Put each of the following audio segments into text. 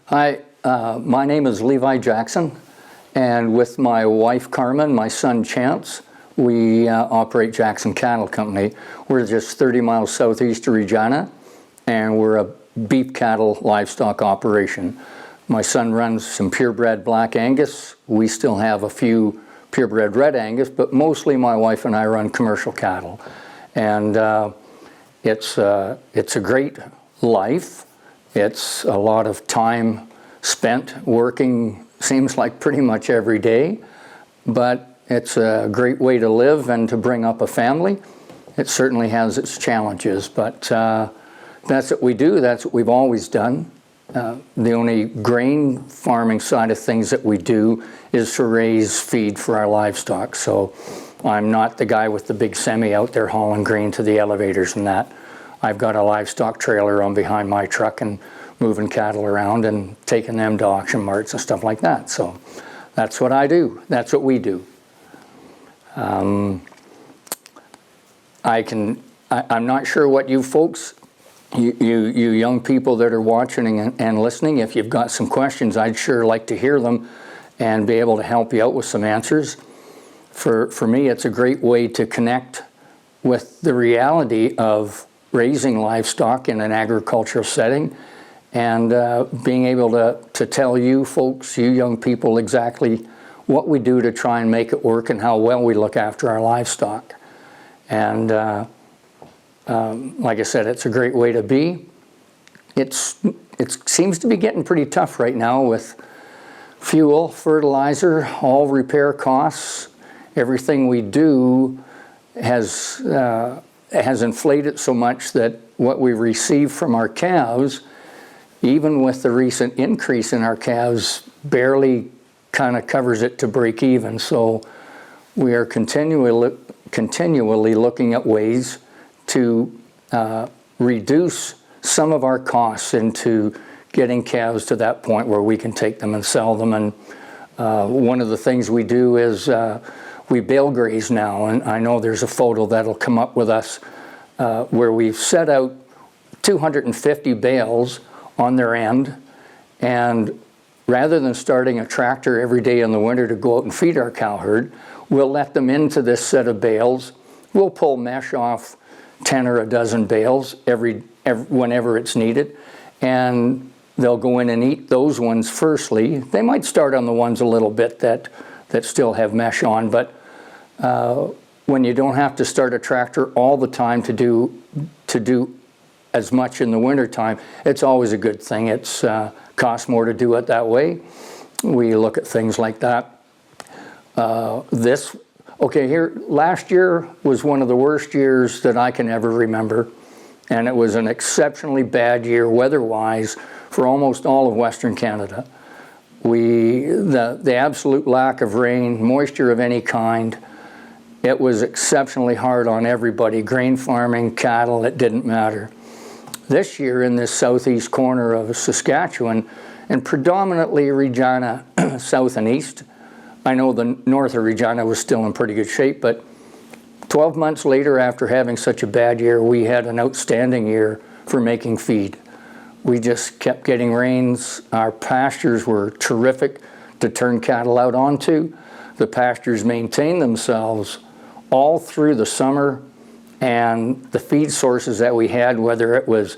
Hi, my name is Levi Jackson, and with my wife Carmen, my son Chance, we operate Jackson Cattle Company. We're just 30 miles southeast of Regina, and we're a beef cattle livestock operation. My son runs some purebred Black Angus. We still have a few purebred Red Angus, but mostly my wife and I run commercial cattle. And it's a great life. It's a lot of time spent working, seems like pretty much every day, but it's a great way to live and to bring up a family. It certainly has its challenges, but that's what we do. That's what we've always done. The only grain farming side of things that we do is to raise feed for our livestock. So I'm not the guy with the big semi out there hauling grain to the elevators and that. I've got a livestock trailer on behind my truck and moving cattle around and taking them to auction marts and stuff like that. So that's what I do. That's what we do. I'm not sure what you folks, you young people that are watching and listening, if you've got some questions, I'd sure like to hear them and be able to help you out with some answers. For me, it's a great way to connect with the reality of raising livestock in an agricultural setting and being able to tell you folks, you young people, exactly what we do to try and make it work and how well we look after our livestock. And like I said, it's a great way to be. It seems to be getting pretty tough right now with fuel, fertilizer, all repair costs. Everything we do has inflated so much that what we receive from our calves, even with the recent increase in our calves, barely kind of covers it to break even. So we are continually looking at ways to reduce some of our costs into getting calves to that point where we can take them and sell them. And one of the things we do is we bale graze now, and I know there's a photo that'll come up with us where we've set out 250 bales on their end, and rather than starting a tractor every day in the winter to go out and feed our cow herd, we'll let them into this set of bales. We'll pull mesh off 10 or a dozen bales whenever it's needed, and they'll go in and eat those ones firstly. They might start on the ones a little bit that still have mesh on, but when you don't have to start a tractor all the time to do as much in the winter time, it's always a good thing. It's costs more to do it that way. We look at things like that. Last year was one of the worst years that I can ever remember, and it was an exceptionally bad year weather-wise for almost all of Western Canada. The absolute lack of rain, moisture of any kind, it was exceptionally hard on everybody, grain farming, cattle, it didn't matter. This year in this southeast corner of Saskatchewan, and predominantly Regina south and east, I know the north of Regina was still in pretty good shape, but 12 months later after having such a bad year, we had an outstanding year for making feed. We just kept getting rains. Our pastures were terrific to turn cattle out onto. The pastures maintained themselves all through the summer, and the feed sources that we had, whether it was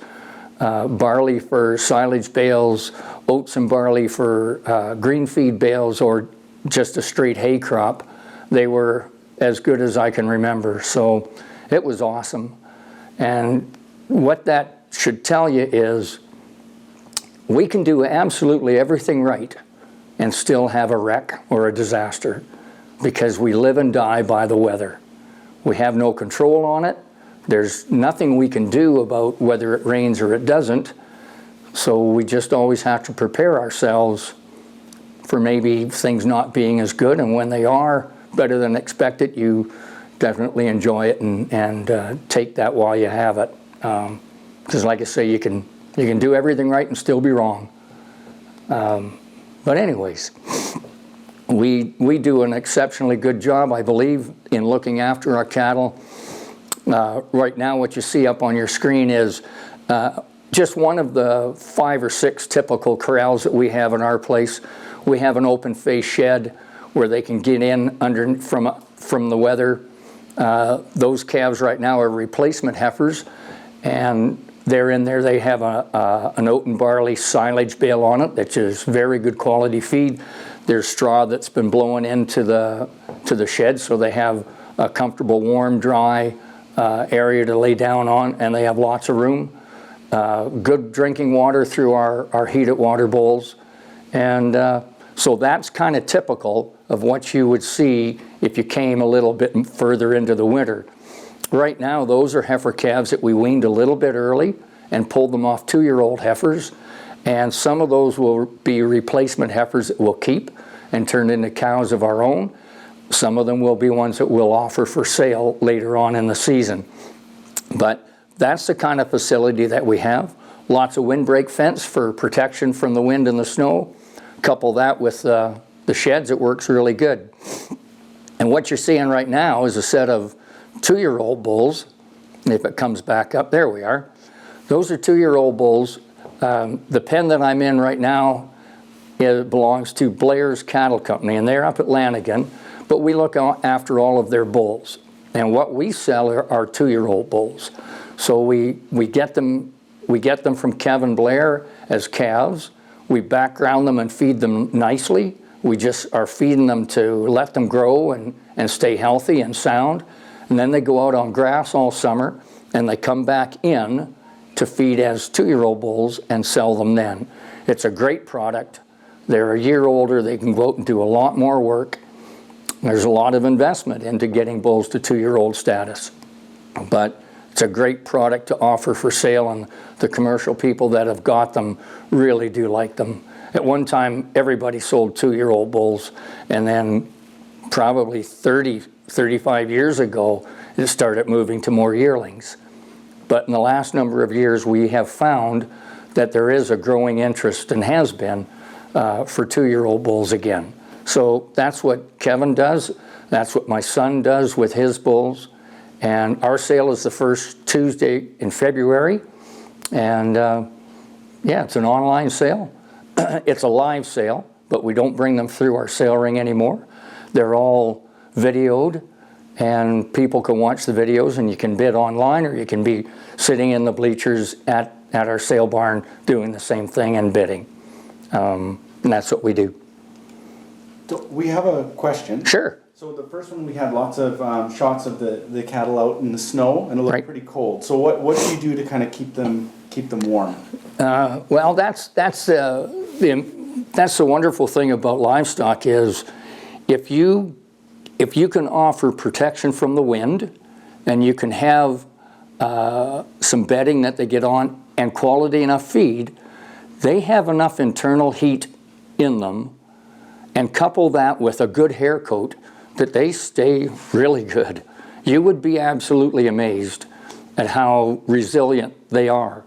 barley for silage bales, oats and barley for green feed bales, or just a straight hay crop, they were as good as I can remember. So it was awesome. And what that should tell you is we can do absolutely everything right and still have a wreck or a disaster, because we live and die by the weather. We have no control on it. There's nothing we can do about whether it rains or it doesn't. So we just always have to prepare ourselves for maybe things not being as good, and when they are better than expected, you definitely enjoy it and take that while you have it. Because like I say, you can do everything right and still be wrong. But anyways, we do an exceptionally good job, I believe, in looking after our cattle. Right now what you see up on your screen is just one of the 5 or 6 typical corrals that we have in our place. We have an open face shed where they can get in under from the weather. Those calves right now are replacement heifers, and they're in there. They have an oat and barley silage bale on it, which is very good quality feed. There's straw that's been blown into the shed, so they have a comfortable, warm, dry area to lay down on, and they have lots of room. Good drinking water through our heated water bowls, and so that's kind of typical of what you would see if you came a little bit further into the winter. Right now, those are heifer calves that we weaned a little bit early and pulled them off 2-year-old heifers, and some of those will be replacement heifers that we'll keep and turn into cows of our own. Some of them will be ones that we'll offer for sale later on in the season. But that's the kind of facility that we have. Lots of windbreak fence for protection from the wind and the snow. Couple that with the sheds, it works really good. And what you're seeing right now is a set of 2-year-old bulls. If it comes back up, there we are. Those are 2-year-old bulls. The pen that I'm in right now, it belongs to Blair's Cattle Company, and they're up at Lanigan, but we look after all of their bulls. And what we sell are 2-year-old bulls. So we get them from Kevin Blair as calves. We background them and feed them nicely. We just are feeding them to let them grow and stay healthy and sound. And then they go out on grass all summer, and they come back in to feed as 2-year-old bulls and sell them then. It's a great product. They're a year older. They can go out and do a lot more work. There's a lot of investment into getting bulls to 2-year-old status. But it's a great product to offer for sale, and the commercial people that have got them really do like them. At one time, everybody sold 2-year-old bulls, and then probably 35 years ago, it started moving to more yearlings. But in the last number of years, we have found that there is a growing interest, and has been, for 2-year-old bulls again. So that's what Kevin does. That's what my son does with his bulls. And our sale is the first Tuesday in February. And yeah, it's an online sale. It's a live sale, but we don't bring them through our sale ring anymore. They're all videoed, and people can watch the videos, and you can bid online, or you can be sitting in the bleachers at our sale barn doing the same thing and bidding. And that's what we do. So we have a question. Sure. So the first one, we had lots of shots of the cattle out in the snow, and it looked pretty cold. So what do you do to kind of keep them warm? Well, that's the wonderful thing about livestock is if you can offer protection from the wind, and you can have some bedding that they get on and quality enough feed, they have enough internal heat in them, and couple that with a good hair coat, that they stay really good. You would be absolutely amazed at how resilient they are.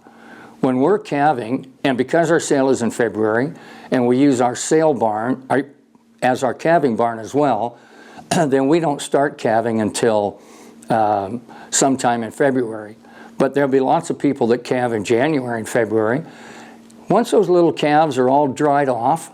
When we're calving, and because our sale is in February, and we use our sale barn as our calving barn as well, then we don't start calving until sometime in February. But there'll be lots of people that calve in January and February. Once those little calves are all dried off,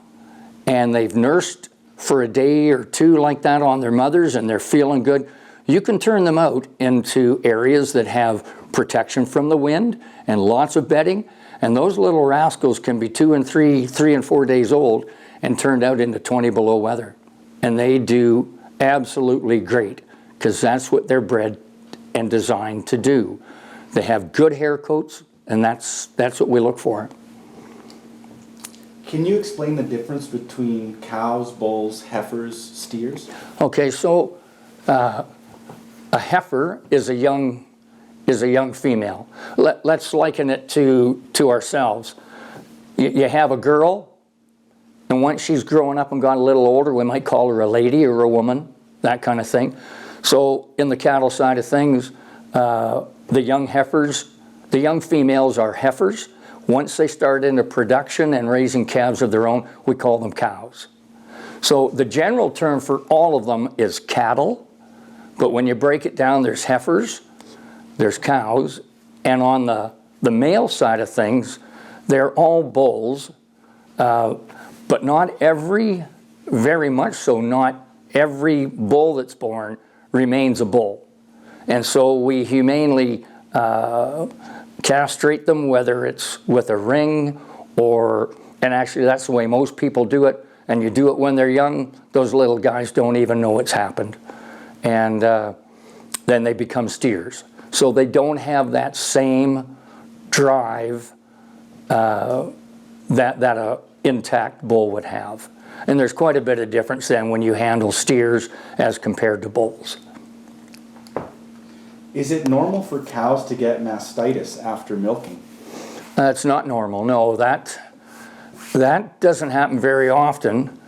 and they've nursed for a day or two like that on their mothers, and they're feeling good, you can turn them out into areas that have protection from the wind and lots of bedding, and those little rascals can be 2 and 3 and 4 days old and turned out into 20 below weather. And they do absolutely great, because that's what they're bred and designed to do. They have good hair coats, and that's what we look for. Can you explain the difference between cows, bulls, heifers, steers? Okay, so a heifer is a young female. Let's liken it to ourselves. You have a girl, and once she's grown up and got a little older, we might call her a lady or a woman, that kind of thing. So in the cattle side of things, the young females are heifers. Once they start into production and raising calves of their own, we call them cows. So the general term for all of them is cattle, but when you break it down, there's heifers, there's cows, and on the the male side of things, they're all bulls, but not every, very much so, not every bull that's born remains a bull. And so we humanely castrate them, whether it's with a ring or, and actually that's the way most people do it, and you do it when they're young, those little guys don't even know it's happened. And then they become steers. So they don't have that same drive that a intact bull would have. And there's quite a bit of difference then when you handle steers as compared to bulls. Is it normal for cows to get mastitis after milking? It's not normal, no. That doesn't happen very often.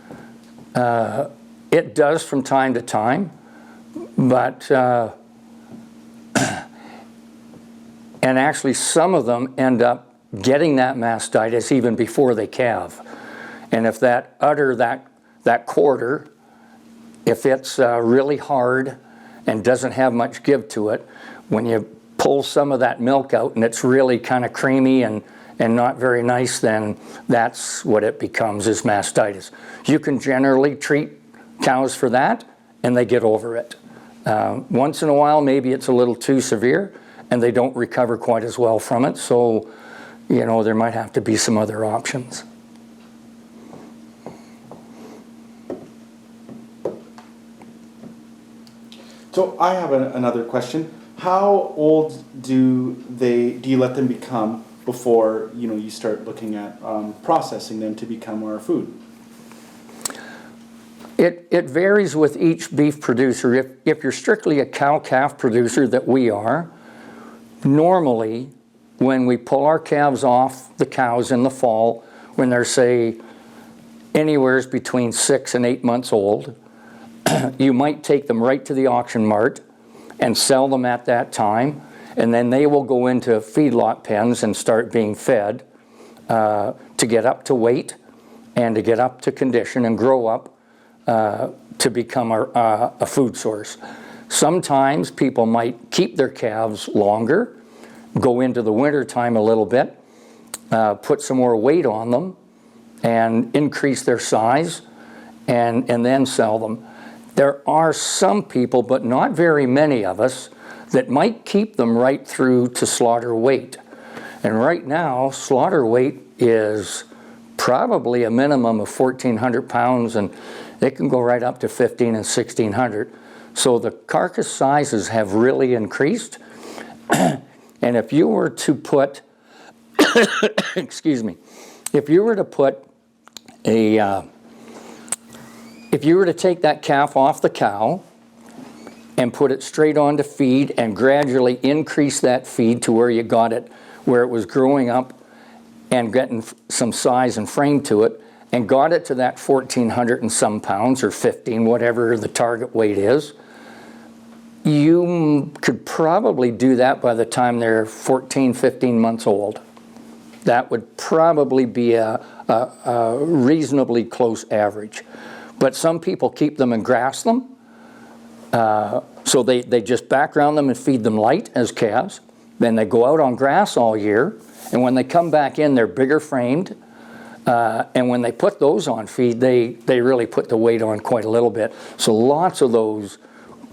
It does from time to time, but and actually some of them end up getting that mastitis even before they calve. And if that udder, that quarter, if it's really hard and doesn't have much give to it, when you pull some of that milk out and it's really kind of creamy and not very nice, then that's what it becomes, is mastitis. You can generally treat cows for that and they get over it. Once in a while maybe it's a little too severe and they don't recover quite as well from it, so you know, there might have to be some other options. So I have another question. How old do you let them become before you start looking at processing them to become our food? It varies with each beef producer. If you're strictly a cow-calf producer that we are, normally when we pull our calves off the cows in the fall, when they're, say, anywhere between 6 and 8 months old, you might take them right to the auction mart and sell them at that time, and then they will go into feedlot pens and start being fed to get up to weight and to get up to condition and grow up to become a food source. Sometimes people might keep their calves longer, go into the winter time a little bit, put some more weight on them and increase their size and then sell them. There are some people, but not very many of us, that might keep them right through to slaughter weight. And right now, slaughter weight is probably a minimum of 1,400 pounds, and it can go right up to 1,500 and 1,600. So the carcass sizes have really increased. And if you were to put, excuse me, if you were to put if you were to take that calf off the cow and put it straight onto feed and gradually increase that feed to where you got it, where it was growing up and getting some size and frame to it, and got it to that 1,400 and some pounds, or 15, whatever the target weight is, you could probably do that by the time they're 14, 15 months old. That would probably be a reasonably close average. But some people keep them and grass them. So they just background them and feed them light as calves. Then they go out on grass all year. And when they come back in, they're bigger framed. And when they put those on feed, they really put the weight on quite a little bit. So lots of those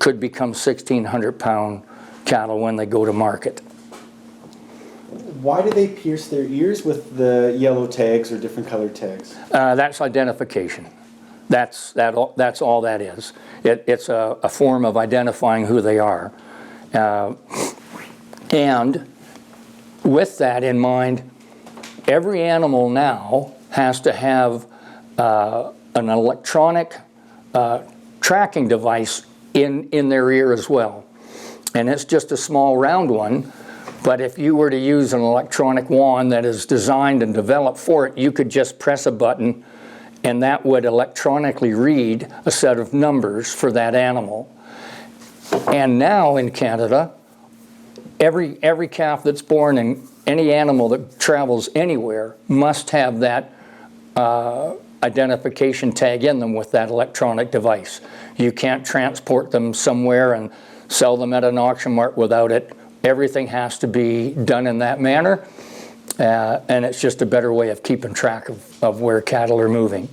could become 1,600-pound cattle when they go to market. Why do they pierce their ears with the yellow tags or different colored tags? That's identification. That's all that is. It's a form of identifying who they are. And with that in mind, every animal now has to have an electronic tracking device in their ear as well. And it's just a small round one, but if you were to use an electronic wand that is designed and developed for it, you could just press a button and that would electronically read a set of numbers for that animal. And now in Canada, every calf that's born and any animal that travels anywhere must have that identification tag in them with that electronic device. You can't transport them somewhere and sell them at an auction mart without it everything has to be done in that manner, and it's just a better way of keeping track of where cattle are moving.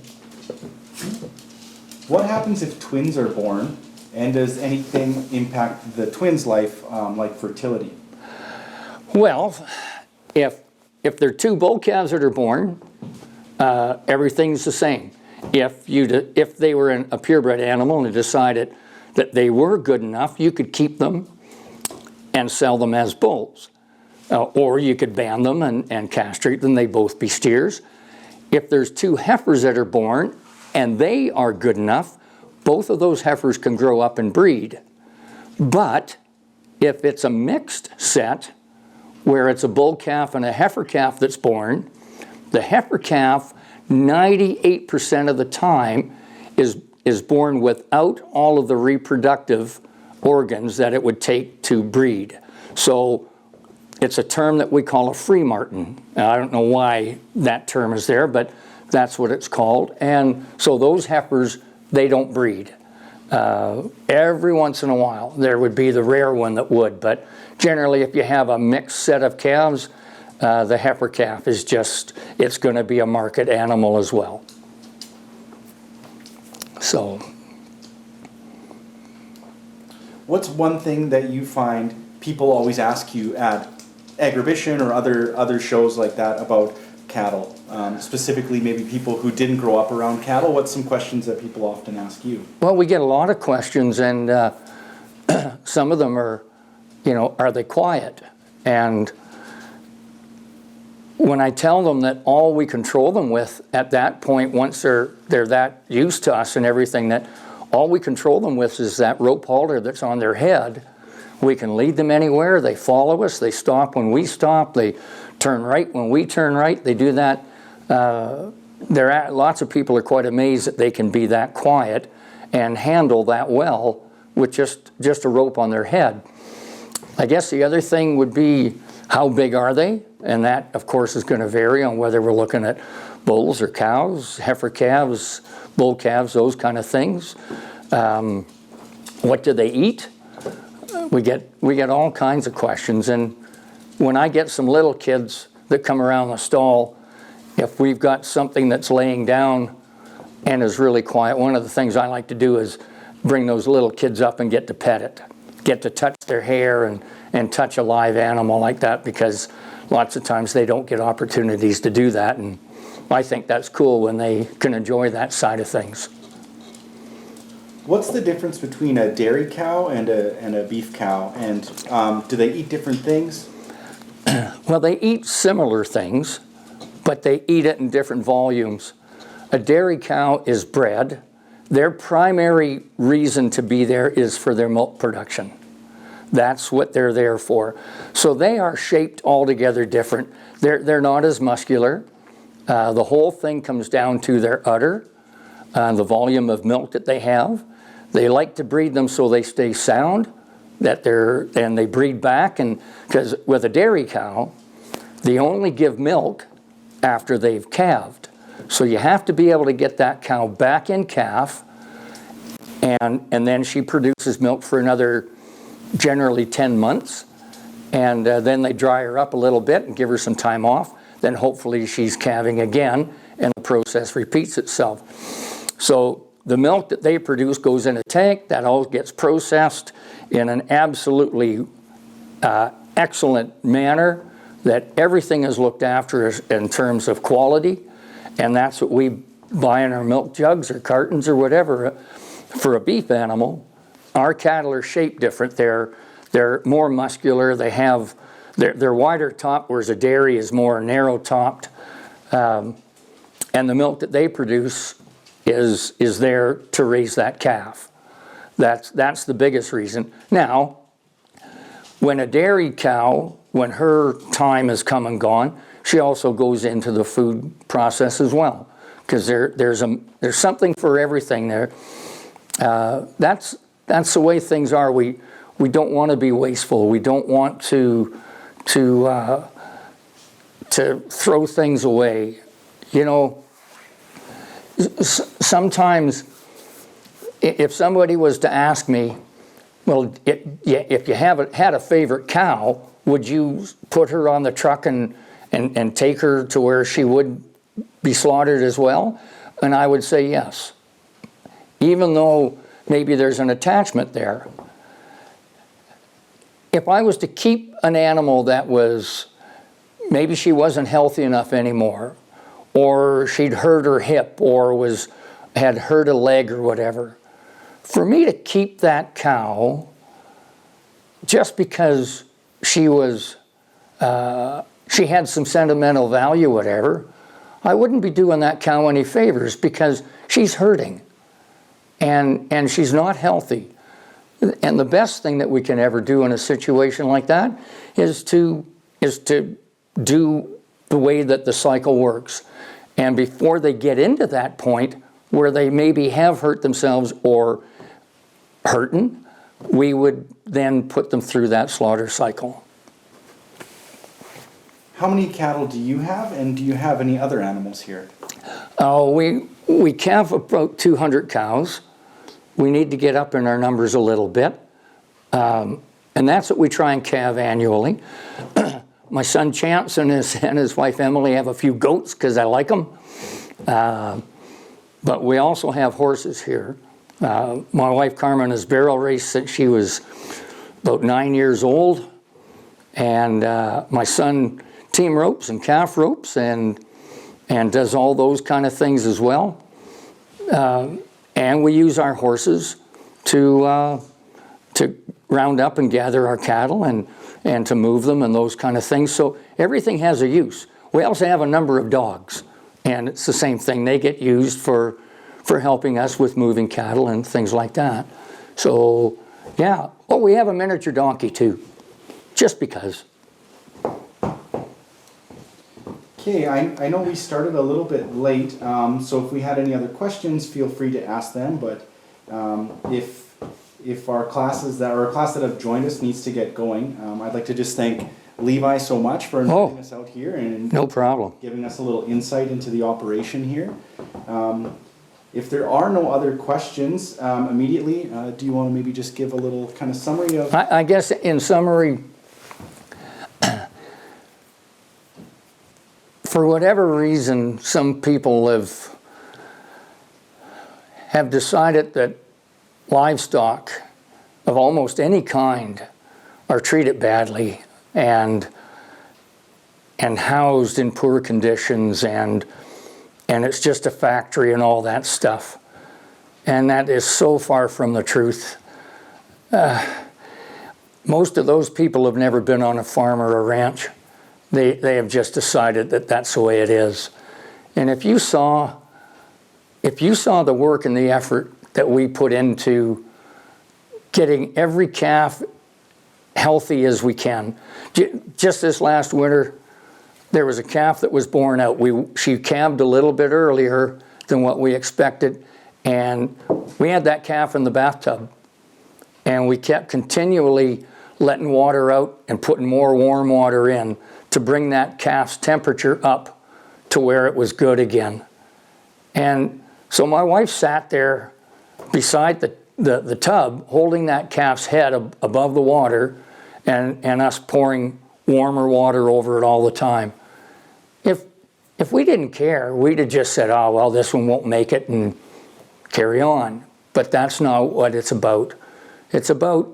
What happens if twins are born, and does anything impact the twins' life, like fertility? Well, if there are two bull calves that are born, everything's the same. If they were a purebred animal and decided that they were good enough, you could keep them and sell them as bulls. Or you could ban them and castrate them, they'd both be steers. If there's two heifers that are born and they are good enough, both of those heifers can grow up and breed. But if it's a mixed set, where it's a bull calf and a heifer calf that's born, the heifer calf 98% of the time is born without all of the reproductive organs that it would take to breed. So it's a term that we call a free martin. Now, I don't know why that term is there, but that's what it's called. And so those heifers, they don't breed. Every once in a while, there would be the rare one that would, but generally if you have a mixed set of calves, the heifer calf is it's going to be a market animal as well. So, what's one thing that you find people always ask you at Agribition or other shows like that about cattle? Specifically, maybe people who didn't grow up around cattle. What's some questions that people often ask you? Well, we get a lot of questions, and some of them are, are they quiet? And when I tell them that all we control them with at that point, once they're that used to us and everything, that all we control them with is that rope halter that's on their head. We can lead them anywhere. They follow us. They stop when we stop. They turn right when we turn right. They do that. Lots of people are quite amazed that they can be that quiet and handle that well with just a rope on their head. I guess the other thing would be, how big are they? And that, of course, is going to vary on whether we're looking at bulls or cows, heifer calves, bull calves, those kind of things. What do they eat? We get all kinds of questions. And when I get some little kids that come around the stall, if we've got something that's laying down and is really quiet, one of the things I like to do is bring those little kids up and get to pet it, get to touch their hair and touch a live animal like that, because lots of times they don't get opportunities to do that, and I think that's cool when they can enjoy that side of things. What's the difference between a dairy cow and a beef cow, and do they eat different things? Well, they eat similar things, but they eat it in different volumes. A dairy cow is bred. Their primary reason to be there is for their milk production. That's what they're there for. So they are shaped altogether different. They're not as muscular. The whole thing comes down to their udder, the volume of milk that they have. They like to breed them so they stay sound, and they breed back. And because with a dairy cow, they only give milk after they've calved. So you have to be able to get that cow back in calf, and then she produces milk for another generally 10 months. And then they dry her up a little bit and give her some time off. Then hopefully she's calving again, and the process repeats itself. So the milk that they produce goes in a tank. That all gets processed in an absolutely excellent manner, that everything is looked after in terms of quality. And that's what we buy in our milk jugs or cartons or whatever. For a beef animal, our cattle are shaped different. They're more muscular. They're wider topped, whereas a dairy is more narrow topped. And the milk that they produce is there to raise that calf. That's the biggest reason. Now, when a dairy cow, when her time has come and gone, she also goes into the food process as well, because there's something for everything there. That's the way things are. We don't want to be wasteful. We don't want to throw things away. Sometimes if somebody was to ask me, Well, if you had a favorite cow, would you put her on the truck and take her to where she would be slaughtered as well? And I would say yes. Even though maybe there's an attachment there. If I was to keep an animal that was, maybe she wasn't healthy enough anymore, or she'd hurt her hip, or had hurt a leg or whatever, for me to keep that cow just because she had some sentimental value, whatever, I wouldn't be doing that cow any favors, because she's hurting and she's not healthy. And the best thing that we can ever do in a situation like that is to do the way that the cycle works. And before they get into that point where they maybe have hurt themselves or hurting, we would then put them through that slaughter cycle. How many cattle do you have, and do you have any other animals here? We calve about 200 cows. We need to get up in our numbers a little bit. And that's what we try and calve annually. My son Chance and his wife Emily have a few goats because I like them. But we also have horses here. My wife Carmen has barrel raced since she was about 9 years old. And my son team ropes and calf ropes and does all those kind of things as well. And we use our horses to round up and gather our cattle and to move them and those kind of things. So everything has a use. We also have a number of dogs, and it's the same thing. They get used for helping us with moving cattle and things like that. So yeah. Oh, we have a miniature donkey too, just because. Okay, I know we started a little bit late, so if we had any other questions, feel free to ask them. But if our class that have joined us needs to get going, I'd like to just thank Levi so much for inviting us out here and no problem, giving us a little insight into the operation here. If there are no other questions immediately, do you want to maybe just give a little kind of summary of? I guess in summary, for whatever reason, some people have decided that livestock of almost any kind are treated badly and housed in poor conditions, and it's just a factory and all that stuff. And that is so far from the truth. Most of those people have never been on a farm or a ranch. They have just decided that that's the way it is. And if you saw the work and the effort that we put into getting every calf healthy as we can. Just this last winter, there was a calf that was born out. She calved a little bit earlier than what we expected, and we had that calf in the bathtub. And we kept continually letting water out and putting more warm water in to bring that calf's temperature up to where it was good again. And so my wife sat there beside the tub, holding that calf's head above the water, and us pouring warmer water over it all the time. If we didn't care, we'd have just said, oh, well, this one won't make it, and carry on. But that's not what it's about. It's about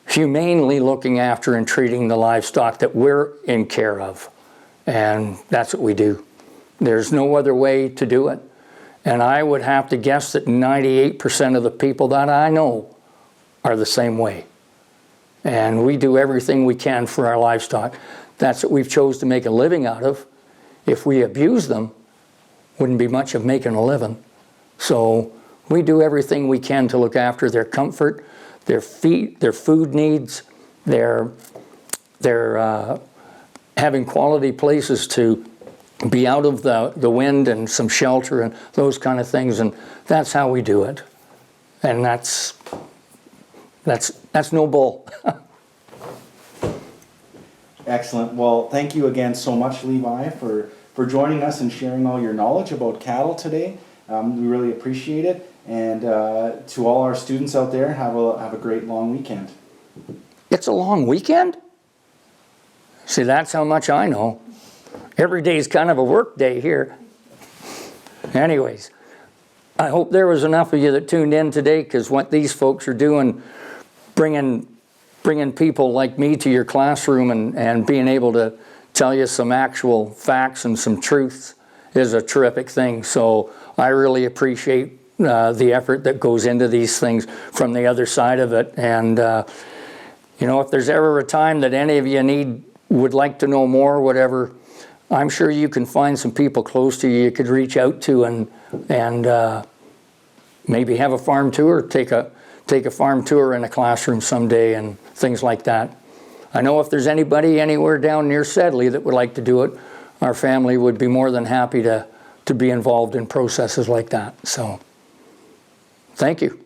humanely looking after and treating the livestock that we're in care of. And that's what we do. There's no other way to do it. And I would have to guess that 98% of the people that I know are the same way. And we do everything we can for our livestock. That's what we've chose to make a living out of. If we abuse them, wouldn't be much of making a living. So we do everything we can to look after their comfort, their food needs, their having quality places to be out of the wind and some shelter and those kind of things, and that's how we do it. And that's no bull. Excellent. Well, thank you again so much, Levi, for joining us and sharing all your knowledge about cattle today. We really appreciate it. And to all our students out there, have a great long weekend. It's a long weekend? See, that's how much I know. Every day is kind of a work day here. Anyways, I hope there was enough of you that tuned in today, because what these folks are doing, bringing people like me to your classroom and being able to tell you some actual facts and some truths is a terrific thing. So I really appreciate the effort that goes into these things from the other side of it. And if there's ever a time that any of you would like to know more, whatever, I'm sure you can find some people close to you could reach out to and maybe have a farm tour, take a farm tour in a classroom someday and things like that. I know if there's anybody anywhere down near Sedley that would like to do it, our family would be more than happy to be involved in processes like that. So, thank you.